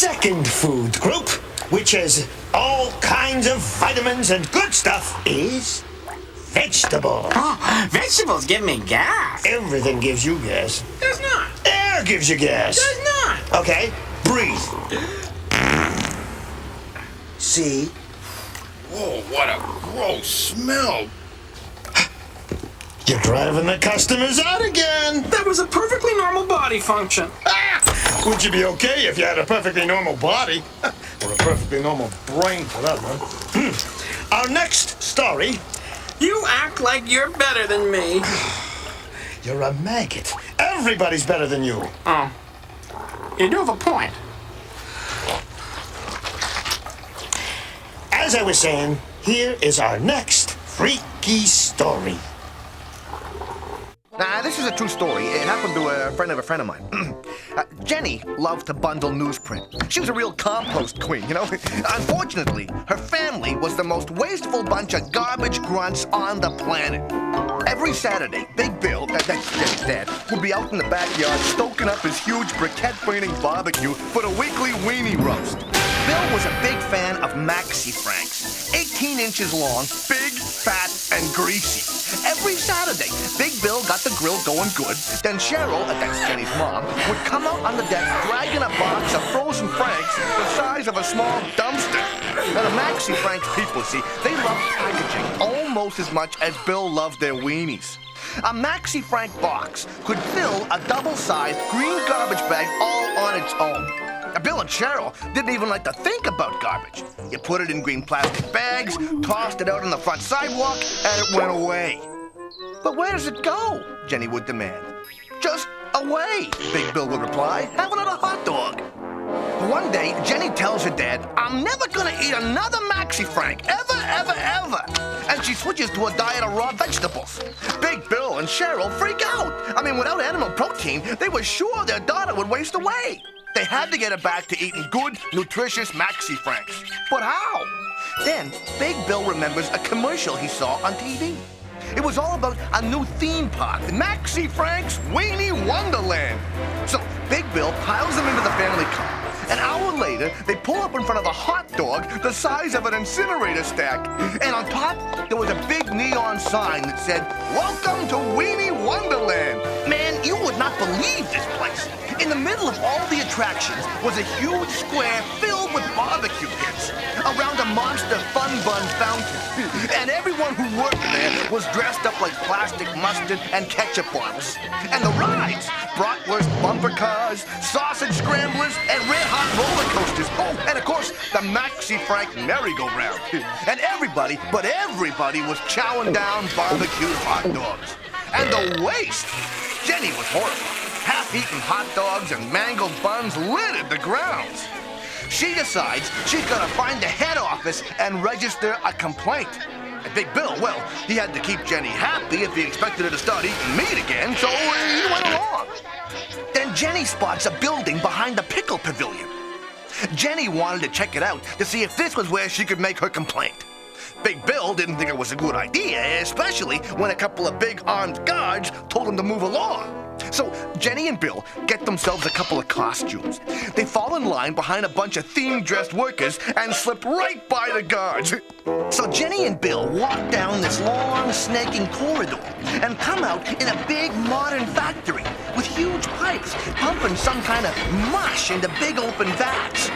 second food group, which has all kinds of vitamins and good stuff, is vegetables. Oh, vegetables give me gas. Everything gives you gas. Does not. Air gives you gas. Does not. Okay, breathe. See? Whoa, what a gross smell. You're driving the customers out again. That was a perfectly normal body function. Would you be okay if you had a perfectly normal body? Or a perfectly normal brain, for that one. Our next story. You act like you're better than me. You're a maggot. Everybody's better than you. Oh, you do have a point. As I was saying, here is our next freaky story. Nah, this is a true story. It happened to a friend of mine. Jenny loved to bundle newsprint. She was a real compost queen, you know? Unfortunately, her family was the most wasteful bunch of garbage grunts on the planet. Every Saturday, Big Bill, that's Jenny's dad, would be out in the backyard stoking up his huge briquette-burning barbecue for the weekly weenie roast. Bill was a big fan of Maxi Franks, 18 inches long, big, fat, and greasy. Every Saturday, Big Bill got the grill going good. Then Cheryl, that's Jenny's mom, would come out on the deck dragging a box of frozen Franks the size of a small dumpster. Now, the Maxi Franks people, see, they loved packaging almost as much as Bill loved their weenies. A Maxi Frank box could fill a double-sized green garbage bag all on its own. Bill and Cheryl didn't even like to think about garbage. You put it in green plastic bags, tossed it out on the front sidewalk, and it went away. But where does it go? Jenny would demand. Just away, Big Bill would reply. Have another hot dog. One day, Jenny tells her dad, I'm never gonna eat another Maxi Frank, ever, ever, ever. And she switches to a diet of raw vegetables. Big Bill and Cheryl freak out. I mean, without animal protein, they were sure their daughter would waste away. They had to get her back to eating good, nutritious Maxi Franks. But how? Then, Big Bill remembers a commercial he saw on TV. It was all about a new theme park, Maxi Frank's Weenie Wonderland. So Big Bill piles them into the family car. An hour later, they pull up in front of a hot dog the size of an incinerator stack. And on top, there was a big neon sign that said, Welcome to Weenie Wonderland. Man, you would not believe this place. In the middle of all the attractions was a huge square filled with barbecue pits around a monster fun bun fountain. And everyone who worked there was dressed up like plastic mustard and ketchup bottles. And the rides, bratwurst bumper cars, sausage scramblers, and red-hot roller coasters. Oh, and of course, the Maxi Frank merry-go-round. And everybody, but everybody was chowing down barbecued hot dogs. And the waste! Jenny was horrified. Half-eaten hot dogs and mangled buns littered the grounds. She decides she's gonna find the head office and register a complaint. And Big Bill, well, he had to keep Jenny happy if he expected her to start eating meat again, so he went along. Then Jenny spots a building behind the pickle pavilion. Jenny wanted to check it out to see if this was where she could make her complaint. Big Bill didn't think it was a good idea, especially when a couple of big armed guards told him to move along. So Jenny and Bill get themselves a couple of costumes. They fall in line behind a bunch of theme-dressed workers and slip right by the guards. So Jenny and Bill walk down this long, snaking corridor and come out in a big modern factory with huge pipes pumping some kind of mush into big open vats.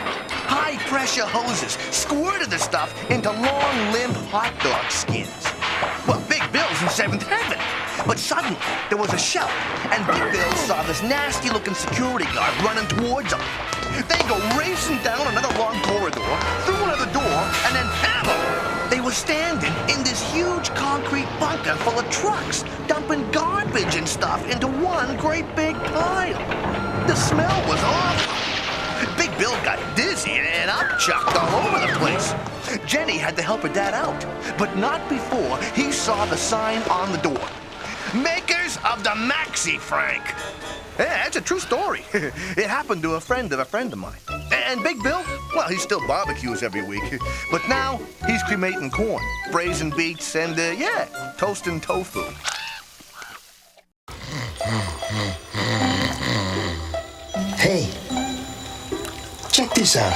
High-pressure hoses squirted the stuff into long, limp hot dog skins. Well, Big Bill's in seventh heaven. But suddenly, there was a shout, and Big Bill saw this nasty-looking security guard running towards them. They go racing down another long corridor, through another door, and then bam! They were standing in this huge concrete bunker full of trucks, dumping garbage and stuff into one great big pile. The smell was awful. Big Bill got dizzy and upchucked all over the place. Jenny had to help her dad out, but not before he saw the sign on the door. Makers of the Maxi Frank. Yeah, that's a true story. It happened to a friend of mine. And Big Bill, well, he still barbecues every week. But now he's cremating corn, braising beets, and, toasting tofu. Hey, check this piece out.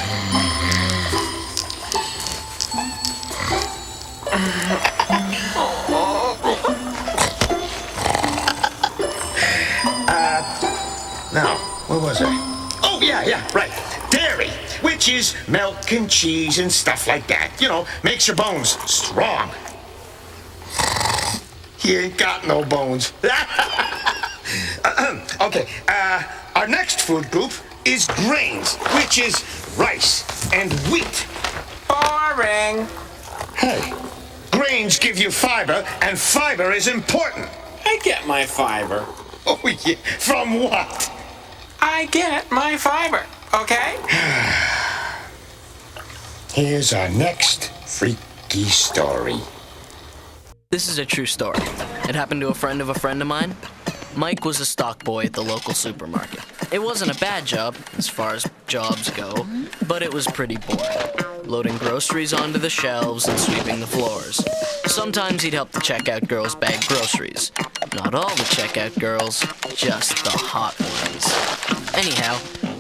Now, where was I? Oh, yeah, right. Dairy, which is milk and cheese and stuff like that. You know, makes your bones strong. He ain't got no bones. Okay, our next food group is grains, which is rice and wheat. Boring. Hey, grains give you fiber, and fiber is important. I get my fiber. Oh, yeah. From what? I get my fiber, okay? Here's our next freaky story. This is a true story. It happened to a friend of mine. Mike was a stock boy at the local supermarket. It wasn't a bad job, as far as jobs go, but it was pretty boring. Loading groceries onto the shelves and sweeping the floors. Sometimes he'd help the checkout girls bag groceries. Not all the checkout girls, just the hot ones. Anyhow,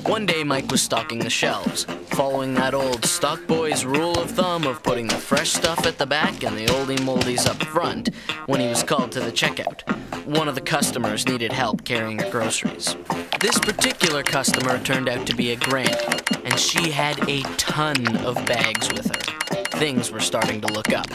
one day Mike was stocking the shelves, following that old stock boy's rule of thumb of putting the fresh stuff at the back and the oldie moldies up front when he was called to the checkout. One of the customers needed help carrying her groceries. This particular customer turned out to be a granny, and she had a ton of bags with her. Things were starting to look up.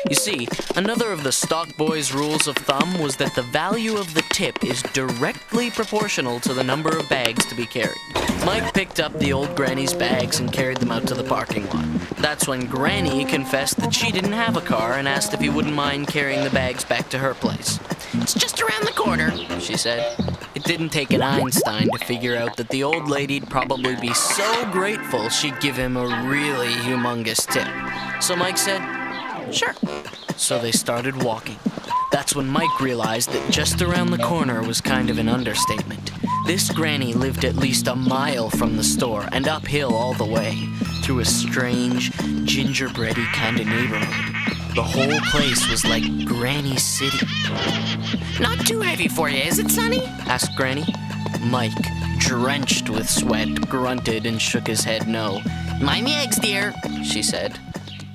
You see, another of the stock boys' rules of thumb was that the value of the tip is directly proportional to the number of bags to be carried. Mike picked up the old granny's bags and carried them out to the parking lot. That's when Granny confessed that she didn't have a car and asked if he wouldn't mind carrying the bags back to her place. "It's just around the corner," she said. It didn't take an Einstein to figure out that the old lady'd probably be so grateful she'd give him a really humongous tip. So Mike said, "Sure." So they started walking. That's when Mike realized that just around the corner was kind of an understatement. This granny lived at least a mile from the store and uphill all the way, through a strange, gingerbready kind of neighborhood. The whole place was like Granny City. "Not too heavy for you, is it, Sonny?" asked Granny. Mike, drenched with sweat, grunted and shook his head no. "Mind the eggs, dear," she said.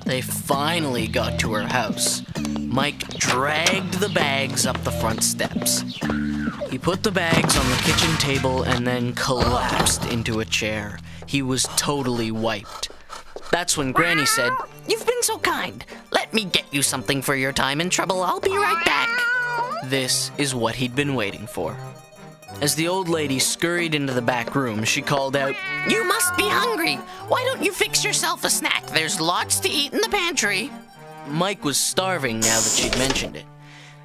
They finally got to her house. Mike dragged the bags up the front steps. He put the bags on the kitchen table and then collapsed into a chair. He was totally wiped. That's when Granny said, "You've been so kind. Let me get you something for your time and trouble. I'll be right back." This is what he'd been waiting for. As the old lady scurried into the back room, she called out, "You must be hungry. Why don't you fix yourself a snack? There's lots to eat in the pantry." Mike was starving now that she'd mentioned it.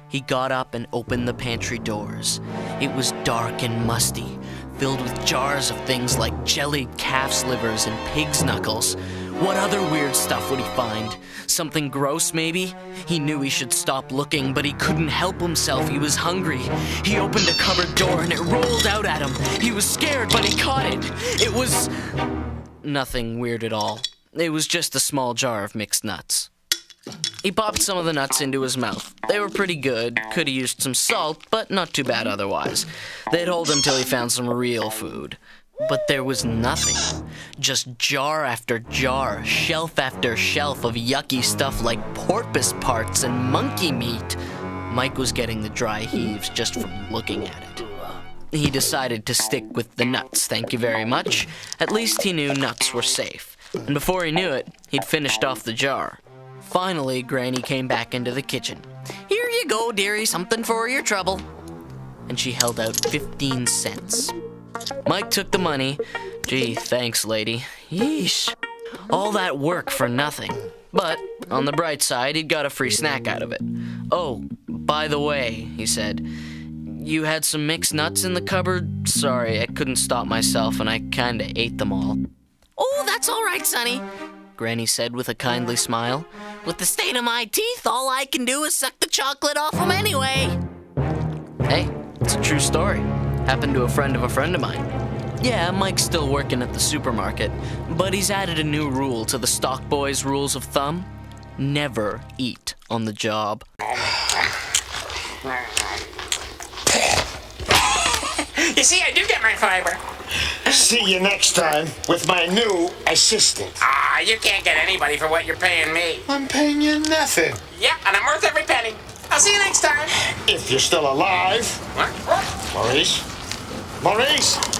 He got up and opened the pantry doors. It was dark and musty, filled with jars of things like jellied calf's livers and pig's knuckles. What other weird stuff would he find? Something gross, maybe? He knew he should stop looking, but he couldn't help himself. He was hungry. He opened a cupboard door and it rolled out at him. He was scared, but he caught it. It was nothing weird at all. It was just a small jar of mixed nuts. He popped some of the nuts into his mouth. They were pretty good. Could have used some salt, but not too bad otherwise. They'd hold him till he found some real food. But there was nothing. Just jar after jar, shelf after shelf of yucky stuff like porpoise parts and monkey meat. Mike was getting the dry heaves just from looking at it. He decided to stick with the nuts, thank you very much. At least he knew nuts were safe. And before he knew it, he'd finished off the jar. Finally, Granny came back into the kitchen. "Here you go, dearie, something for your trouble." And she held out 15 cents. Mike took the money. "Gee, thanks, lady." Yeesh. All that work for nothing. But, on the bright side, he'd got a free snack out of it. "Oh, by the way," he said, "you had some mixed nuts in the cupboard? Sorry, I couldn't stop myself and I kinda ate them all." "Oh, that's all right, Sonny," Granny said with a kindly smile. "With the state of my teeth, all I can do is suck the chocolate off them anyway." Hey, it's a true story. Happened to a friend of mine. Yeah, Mike's still working at the supermarket, but he's added a new rule to the stock boys' rules of thumb. Never eat on the job. You see, I do get my fiber. See you next time with my new assistant. Ah, you can't get anybody for what you're paying me. I'm paying you nothing. Yeah, and I'm worth every penny. I'll see you next time. If you're still alive. What? Maurice? Maurice!